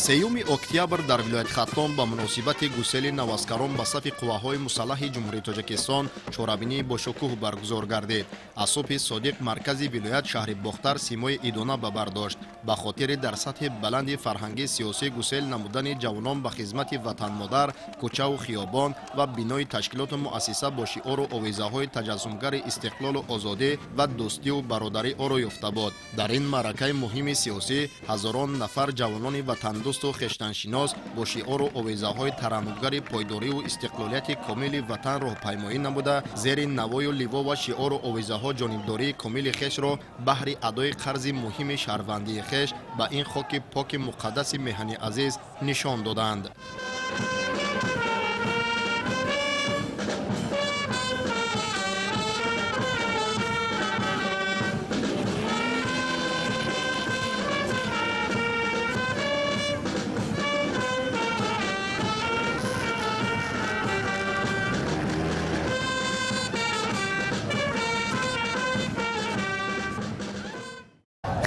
سیوم اکتبر در ولایت خطلان با مناسبت گسیل نواسکران به صف قواهای مسلح جمهوری تاجیکستان چورابینی با شکوه برگزار گردید. از صبح صادق مرکز ولایت شهر باختر سیمای ایدانه به بر داشت. به خاطر در سطح بلند فرهنگی سیاسی گسیل نمودن جوانان به خدمت وطن مادر، کوچه و خیابان و بنای تشکیلات مؤسسه با شعار و آویزه‌های تجسمگر استقلال و آزادی و دوستی و برادری آن را یافته بود. در این معرکه مهم سیاسی هزاران نفر جوانان وطن دوست و خشتنشیناس با شعار و آویزه‌های ترنمگر پایداری و استقلالیت کامل وطن راهپیمایی نموده زیر نوای و لیوا و شعار و آویزه‌ها جانبداری کامل خویش را بهر ادای قرض مهم شهروندی خویش به این خاک پاک مقدس میهن عزیز نشان دادند.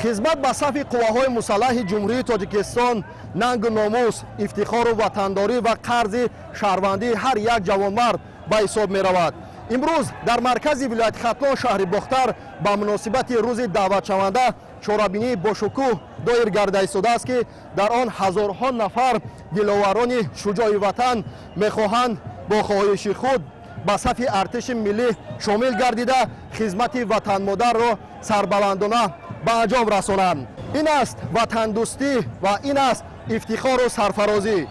خدمت به صف قواهای مسلح جمهوری تاجیکستان ننگ و ناموس، افتخار و وطنداری و قرض شهروندی هر یک جوانمرد به حساب می رود. امروز در مرکز ولایت خطلان شهر باختر به مناسبت روز دعوتشونده چورابینی با شکوه دایر گردیده ایستاده است که در آن هزارها نفر دلاوران شجاع وطن میخواهند با خواهش خود به صف ارتش ملی شامل گردیده خدمت وطن مادر را سربلندانه به انجام رسانند. این است وطن دوستی و این است افتخار و سرفرازی.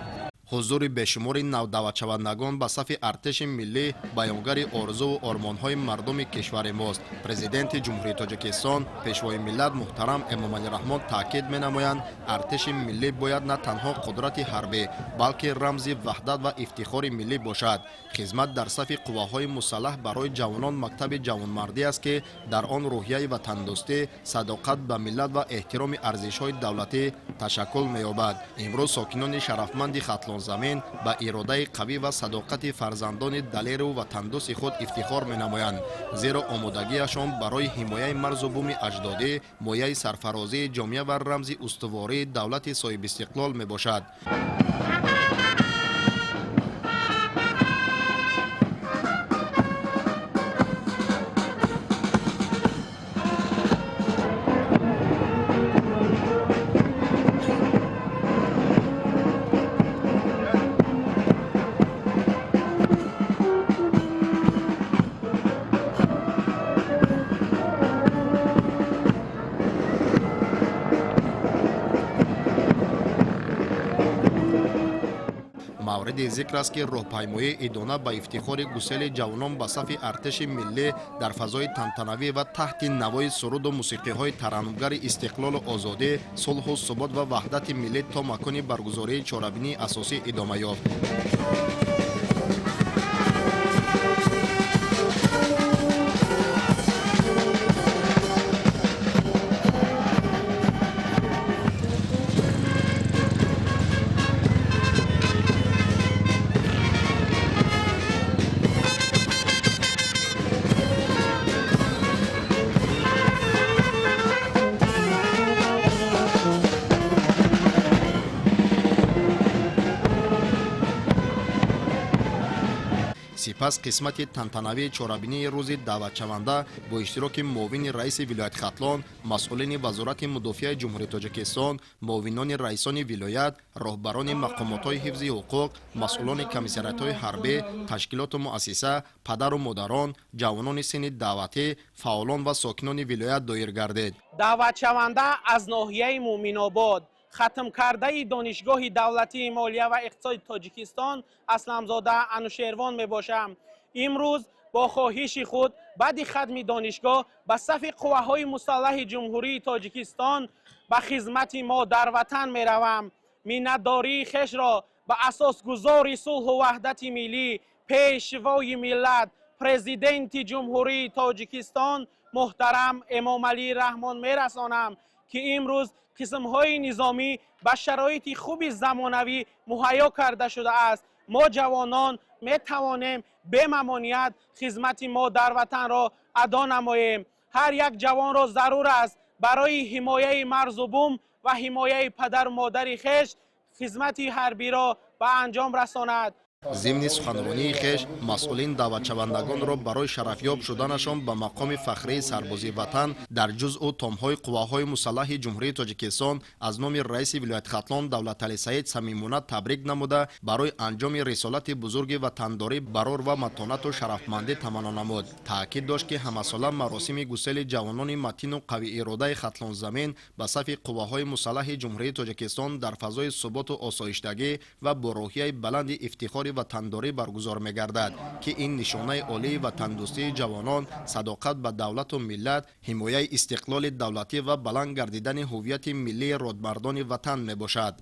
حضور بشمار نودعوتشوندگان به صف ارتش ملی بیانگر آرزو و آرمان‌های مردم کشور ماست. پرزیدنت جمهوری تاجیکستان پیشوای ملت محترم امامعلی رحمان تاکید می‌نمایند ارتش ملی باید نه تنها قدرت حربی بلکه رمز وحدت و افتخار ملی باشد. خدمت در صف قواهای مسلح برای جوانان مکتب جوانمردی است که در آن روحیه وطن‌دوستی، صداقت به ملت و احترام ارزش‌های دولتی تشکل می‌یابد. امروز ساکنان شرفمند خطلان زمین به اراده قوی و صداقت فرزندان دلیر و وطندوست خود افتخار می‌نمایند، زیرا آمادگیشان برای حمایت مرز و بوم اجدادی مایه سرفرازی جامعه و رمز استواری دولت صاحب استقلال میباشد. مورد ذکر است که راهپیمایی ادانه به افتخار گسیل جوانان به صف ارتش ملی در فضای تنتنوی و تحت نوای سرود و موسیقی‌های ترنمگر استقلال و آزادی، صلح و ثبات و وحدت ملی تا مکان برگزاری چهاربینی اساسی ادامه یافت. سپس قسمت تنتنوی چهاربینی روز دعوتشونده با اشتراک معاون رئیس ولایت خطلان، مسئولین وزارت مدافع جمهوری تاجیکستان، معاونان رئیسان ولایت، راهبران مقامات حفظ حقوق، مسئولان کمیسریات‌های حربی، تشکیلات و مؤسسه، پدر و مادران، جوانان سن دعوتی، فعالان و ساکنان ولایت دایر گردید. دعوتشونده از ناحیه مومن‌آباد، ختم کرده دانشگاه دولتی مالیه و اقتصاد تاجیکستان اسلمزاده انوشیروان می باشم. امروز با خواهش خود بعد ختم دانشگاه به صف قواهای مسلح جمهوری تاجیکستان به خدمت ما در وطن می روم. مینتداری خویش را به اساس گذار صلح و وحدت ملی پیشوای ملت پرزیدنت جمهوری تاجیکستان محترم امامعلی رحمان می رسانم که امروز قسم‌های نظامی به شرایط خوب زمانوی مهیا کرده شده است. ما جوانان می توانیم به ممانعت خدمت ما در وطن را ادا نماییم. هر یک جوان را ضرور است برای حمایت مرز و بوم و حمایت پدر و مادر خویش خدمت حربی را به انجام رساند. ضمن سخنرانی خویش مسئولین دعوتشوندگانро барои шарафёб шуданашон ба мақоми фахрии сарбозии ватан дар ҷузъу томҳои қувваҳои мусаллаҳи ҷумҳурии тоҷикистон аз номи раиси вилоятхатлон давлаталӣ саид самимона табрик намуда барои анҷоми рисолати бузурги ватандорӣ барор ва матонату шарафмандӣ таманно намуд. таъкид дошт ки ҳамасола маросими гусели ҷавонони матину қавииродаи хатлонзамин ба сафи қувваҳои мусаллаҳи ҷумҳурии тоҷикистон дар фазои суботу осоиштагӣ ва бо рӯҳияи баланди ифтихори ватандорӣ баргузор мегардад ки ин нишонаи олии ватандӯстии ҷавонон, садоқат ба давлату миллат, ҳимояи истиқлоли давлатӣ ва баланд гардидани ҳуввияти миллии родмардони ватан мебошад.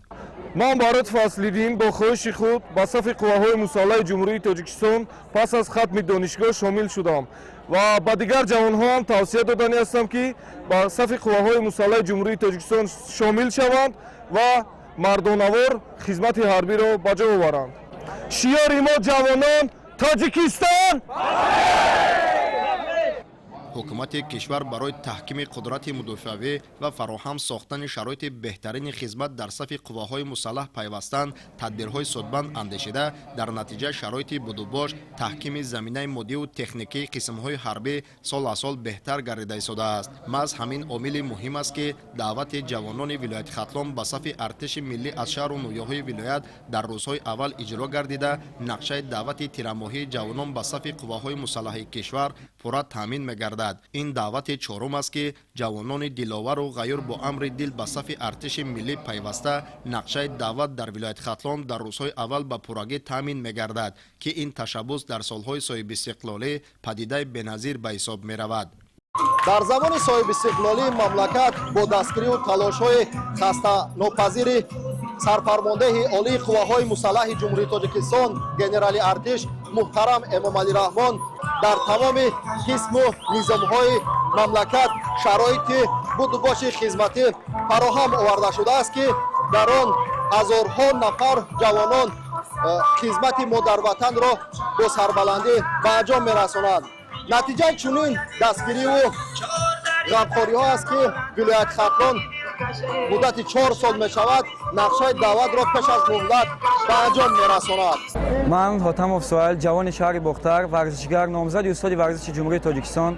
ман барои фаслидин бо хоҳиши худ ба сафи қувваҳои мусаллаҳи ҷумҳурии тоҷикистон пас аз хатми донишгоҳ шомил шудам ва ба дигар ҷавонҳо ҳам тавсия додани ҳастам ки ба сафи қувваҳои мусаллаҳи ҷумҳурии тоҷикистон шомил шаванд ва мардонавор хизмати ҳарбиро ба ҷо оваранд. шиёри мо ҷавонон Тоҷикистон! ҳукумати кишвар барои таҳкими қудрати мудофиавӣ ва фароҳам сохтани шароити беҳтарини хизмат дар сафи қувваҳои мусаллаҳ пайвастан тадбирҳои судбанд андешида дар натиҷа шароити будубош таҳкими заминаи моддию техникии қисмҳои ҳарбӣ сол аз сол беҳтар гардида истодааст. маҳз ҳамин омили муҳим аст ки даъвати ҷавонони вилояти хатлон ба сафи артиши миллӣ аз шаҳру ноҳияҳои вилоят дар рӯзҳои аввал иҷро гардида нақшаи даъвати тирамоҳии ҷавонон ба сафи қувваҳои мусаллаҳи кишвар пурра таъмин мегардад. ин даъвати чорум аст ки ҷавонони диловару ғайюр бо амри дил ба сафи артиши миллӣ пайваста нақшаи даъват дар вилояти хатлон дар рӯзҳои аввал ба пуррагӣ таъмин мегардад ки ин ташаббус дар солҳои соҳибистиқлолӣ падидаи беназир ба ҳисоб меравад. дар замони соҳибистиқлолии мамлакат бо дастгирию талошҳои хастанопазири сарфармондеҳи олии қувваҳои мусаллаҳи ҷумҳурии тоҷикистон генерали артиш муҳтарам эмомалираҳмон дар тамоми қисму низомҳои мамлакат шароити будубоши хизматӣ фароҳам оварда шудааст ки дар он ҳазорҳо нафар ҷавонон хизмати модарватанро бо сарбаландӣ ба анҷом мерасонанд. натиҷаи чунин дастгириву ғамхориҳо аст ки вилояти хатлон муддати 4 сол мешавад нақшаи даъватро пеш аз муҳлат ба анҷом мерасонад. ман ҳотамов соил ҷавони шаҳри бохтар варзишгар номзади устоди варзиши ҷумҳурии тоҷикистон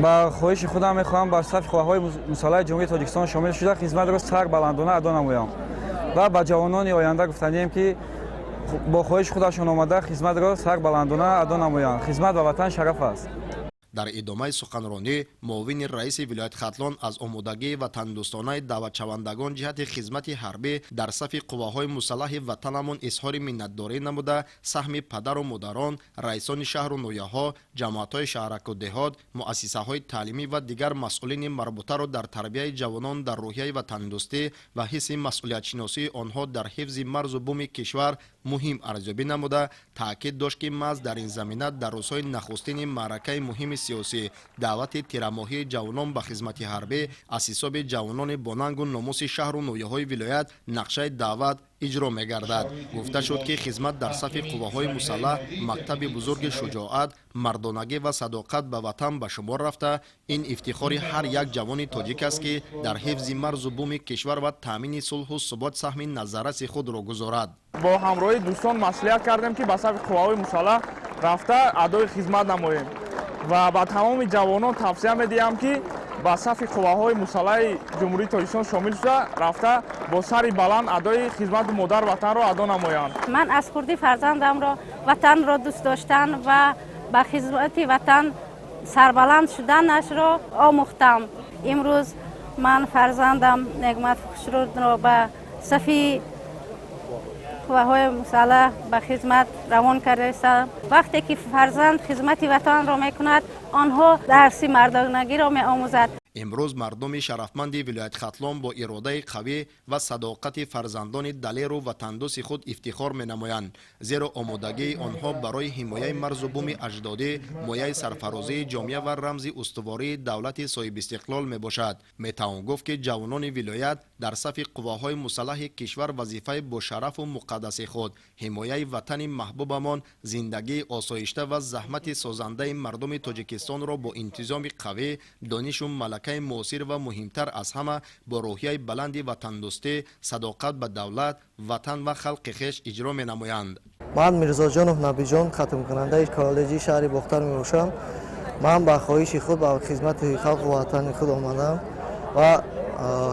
ба хоҳиши худам мехоҳам бар сафи қувваҳои мусаллаҳи ҷумҳурии тоҷикистон шомил шуда хизматро сар баландона адо намоям ва ба ҷавонони оянда гуфтанидем ки бо хоҳиши худашон омада хизматро сар баландона адо намоянд. хизмат ба ватан шараф аст. дар идомаи суханронӣ муовини раиси вилояти хатлон аз омодагии ватандӯстонаи даъватшавандагон ҷиҳати хизмати ҳарбӣ дар сафи қувваҳои мусаллаҳи ватанамон изҳори миннатдорӣ намуда саҳми падару модарон, раисони шаҳру ноҳияҳо, ҷамоатҳои шаҳраку деҳот, муассисаҳои таълимӣ ва дигар масъулини марбутаро дар тарбияи ҷавонон дар рӯҳияи ватандӯстӣ ва ҳисси масъулиятшиносии онҳо дар ҳифзи марзу буми кишвар муҳим арзёбӣ намуда таъкид дошт ки маҳз дар ин замина дар рӯзҳои нахустини маъракаи муҳими сиёсӣ даъвати тирамоҳии ҷавонон ба хизмати ҳарбӣ аз ҳисоби ҷавонони бо нангу номуси шаҳру ноҳияҳои вилоят нақшаи даъват иҷро мегардад. гуфта шуд ки хизмат дар сафи қувваҳои мусаллаҳ мактаби бузурги шуҷоат, мардонагӣ ва садоқат ба ватан ба шумор рафта ин ифтихори ҳар як ҷавони тоҷик аст ки дар ҳифзи марзу буми кишвар ва таъмини сулҳу субот саҳми назарраси худро гузорад. бо ҳамроҳи дӯстон маслиҳат кардем ки ба сафи қувваҳои мусаллаҳ рафта адои хизмат намоем ва ба тамоми ҷавонон тавсия медиҳам ки ба сафи қувваҳои мусаллаҳи ҷумҳурии тоҷикистон шомил шуда рафта бо сари баланд адои хизмати модар ватанро адо намоянд. ман аз хурди фарзандамро ватанро дӯст доштан ва ба хизмати ватан сарбаланд шуданашро омӯхтам. имрӯз ман фарзандам нигмат хушрудро ба сафи қувваҳои мусаллаҳ ба хизмат равон кардастам. вақте ки фарзанд хизмати ватанро мекунад онҳо дарси мардонагиро меомӯзад. имрӯз мардуми шарафманди вилояти хатлон бо иродаи қавӣ ва садоқати фарзандони далеру ватандӯси худ ифтихор менамоянд, зеро омодагии онҳо барои ҳимояи марзу буми аҷдодӣ мояи сарфарозии ҷомеа ва рамзи устувории давлати соҳибистиқлол мебошад. метавон гуфт ки ҷавонони вилоят дар сафи қувваҳои мусаллаҳи кишвар вазифаи бошарафу муқаддаси худ ҳимояи ватани маҳбубамон, зиндагии осоишта ва заҳмати созандаи мардуми тоҷикистонро бо интизоми қавӣ, донишу малакаи malakаи муосир ва муҳимтар аз ҳама бо рӯҳияи баланди ватандӯстӣ, садоқат ба давлат, ватан ва халқи хеш иҷро менамоянд. ман Мирзоҷонов Набиҷон, хатмкунандаи коллеҷи шаҳри Бохтар мебошам. ман ба хоҳиши худ ба хизмати халқу ватани худ омадам ва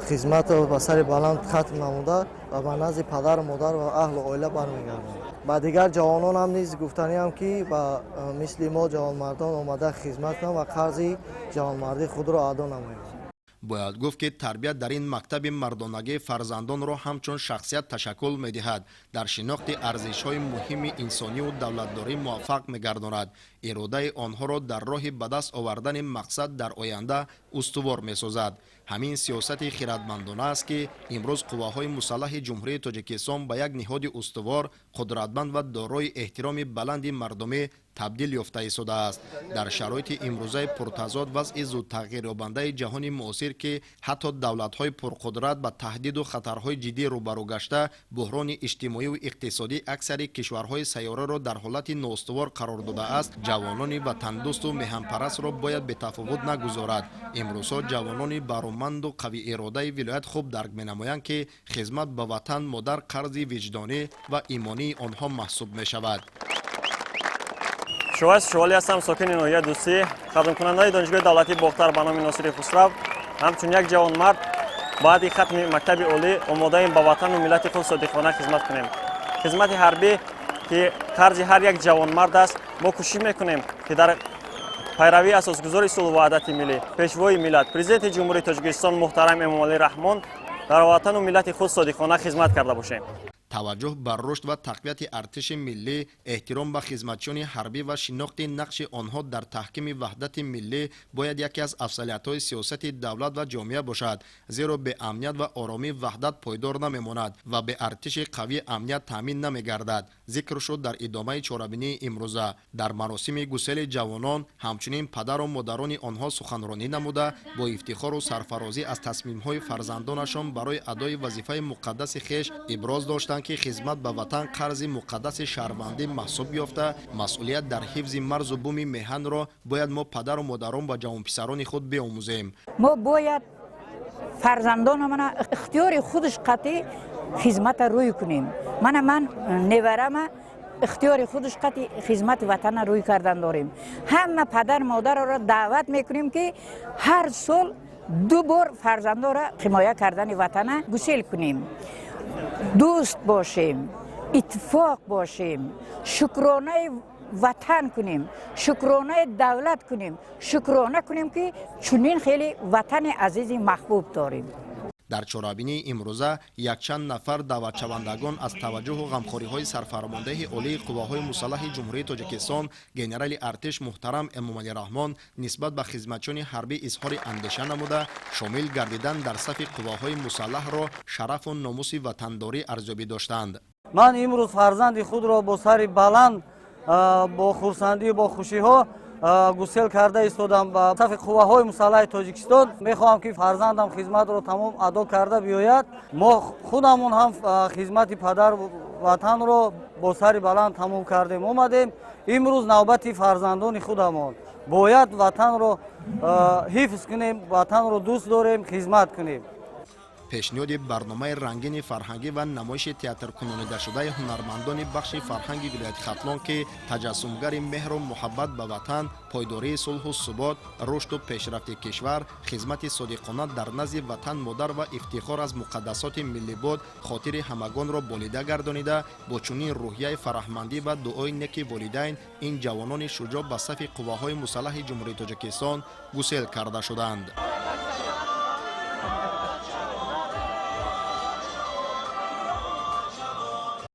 хизматро ба сари баланд хатм намуда ва ба назди падару модар ва аҳлу оила бармегардам. ба дигар ҷавононам низ гуфтаниам ки ба мисли мо ҷавонмардон омада хизмат кунам ва қарзи ҷавонмардии худро адо намоям. бояд гуфт ки тарбият дар ин мактаби мардонагии фарзандонро ҳамчун шахсият ташаккул медиҳад, дар шинохти арзишҳои муҳими инсониву давлатдорӣ муваффақ мегардонад, иродаи онҳоро дар роҳи ба даст овардани мақсад дар оянда устувор месозад. ҳамин сиёсати хиратмандона аст ки имрӯз қувваҳои мусаллаҳи ҷумҳурии тоҷикистон ба як ниҳоди устувор, қудратманд ва дорои эҳтироми баланди мардумӣ табдил ёфта истодааст. дар шароити имрӯзаи пуртазод вазъи зудтағйирёбандаи ҷаҳони муосир ки ҳатто давлатҳои пурқудрат ба таҳдиду хатарҳои ҷиддӣ рӯбарӯ гашта, буҳрони иҷтимоиву иқтисодии аксари кишварҳои сайёраро дар ҳолати ноустувор қарор додааст, ҷавонони ватандӯсту меҳанпарастро бояд бетафовут нагузорад. имрӯзҳо ҷавонони бароманду қавииродаи вилоят хуб дарк менамоянд ки хизмат ба ватан модар қарзи виҷдонӣ ва имонии онҳо маҳсуб мешавад. شوایس شوالی هستم، ساکن ناحیه دوستی، خدمتکننده دانشگاه دولتی باختر به نام ناصر خسرو. همچون یک جوانمرد بعد ختم مکتب عالی آماده ایم به وطن و ملت خود صادقانه خدمت کنیم. خدمت حربی که قرض هر یک جوانمرد است، ما کوشش میکنیم که در پیروی اساسگذار صلح و وحدت ملی، پیشوای ملت، پرزیدنت جمهوری تاجیکستان محترم امامعلی رحمان در وطن و ملت خود صادقانه خدمت کرده باشیم. таваҷҷӯҳ бар рушд ва тақвияти артиши миллӣ, эҳтиром ба хизматчиёни ҳарбӣ ва шинохти нақши онҳо дар таҳкими ваҳдати миллӣ бояд яке аз афзалиятҳои сиёсати давлат ва ҷомеа бошад, зеро бе амният ва оромӣ ваҳдат пойдор намемонад ва бе артиши қавӣ амният таъмин намегардад. зикр шуд дар идомаи чорабинии имрӯза. дар маросими гусели ҷавонон ҳамчунин падару модарони онҳо суханронӣ намуда, бо ифтихору сарфарозӣ аз тасмимҳои фарзандонашон барои адои вазифаи муқаддаси хеш иброз доштанд ки хизмат ба ватан қарзи муқаддаси шаҳрвандӣ маҳсуб ёфта, масъулият дар ҳифзи марзу буми меҳанро бояд мо падару модарон ва ҷавонписарони худ биомӯзем. мо бояд фарзандонамона ихтиёри худаш қатъи хизмата рӯй кунем. ман неварама ихтиёри худаш қатъи хизмати ватана рӯй кардан дорем. ҳама падар модарро даъват мекунем ки ҳар сол 2 бор фарзандонро ҳимоя кардани ватана гусел кунем. دوست باشیم، اتفاق باشیم، شکرانه وطن کنیم، شکرانه دولت کنیم، شکرانه کنیم که چنین خیلی وطن عزیزی محبوب داریم. дар чорабинии имрӯза якчанд нафар даъватшавандагон аз таваҷҷӯҳу ғамхориҳои сарфармондаи олии қувваҳои мусаллаҳи ҷумҳурии тоҷикистон генерали артиш муҳтарам эмомалӣ раҳмон нисбат ба хизматчиёни ҳарбӣ изҳори андеша намуда, шомил гардидан дар сафи қувваҳои мусаллаҳро шарафу номуси ватандорӣ арзёбӣ доштанд. ман имрӯз фарзанди худро бо сари баланд бо хурсандию бо хушиҳо гусел карда истодам ба сафи қувваҳои мусаллаҳи тоҷикистон. мехоҳам ки фарзандам хизматро тамом адо карда биёяд. мо худамон ҳам хизмати падар ватанро бо сари баланд тамом кардем омадем. имрӯз навбати фарзандони худамон. бояд ватанро ҳифз кунем, ватанро дӯст дорем, хизмат кунем. пешниҳоди барномаи рангини фарҳангӣ ва намоиши театркунонидашудаи ҳунармандони бахши фарҳанги вилояти хатлон ки таҷассумгари меҳру муҳаббат ба ватан, пойдории сулҳу субот, рушду пешрафти кишвар, хизмати содиқона дар назди ватан модар ва ифтихор аз муқаддасоти миллӣ буд, хотири ҳамагонро болида гардонида, бо чунин рӯҳияи фараҳмандӣ ва дуои неки волидайн ин ҷавонони шуҷоъ ба сафи қувваҳои мусаллаҳи ҷумҳурии тоҷикистон гусел карда шуданд.